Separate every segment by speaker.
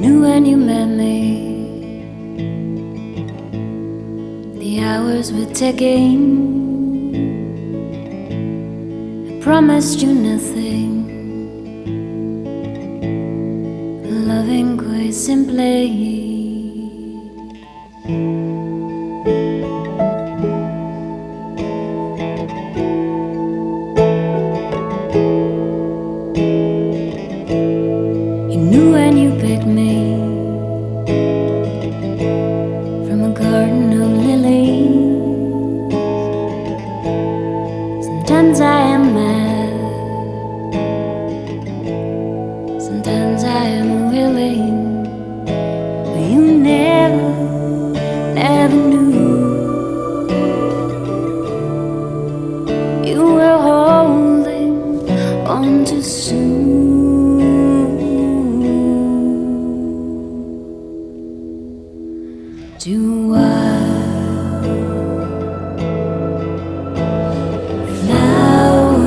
Speaker 1: knew when you met me, the hours were ticking. I promised you nothing, loving quite simply. You knew when you picked me from a garden of lilies. Sometimes I am mad, sometimes I am willing, but you never knew. You were holding on too soon. Too wild flower,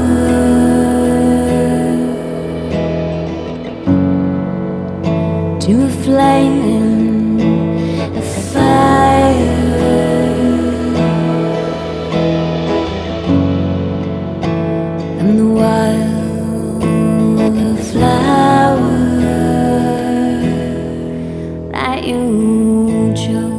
Speaker 1: to a flame, a fire. I'm the wild flower that you chose.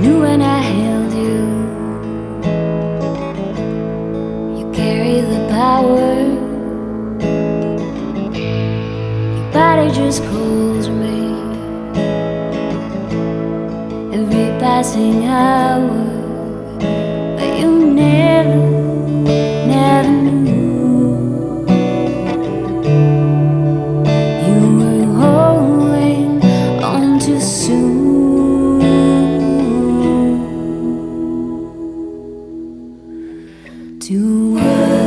Speaker 1: Knew when I held you, you carry the power. Your body just calls me every passing hour, but you never knew. You were holding on too soon. Too wild.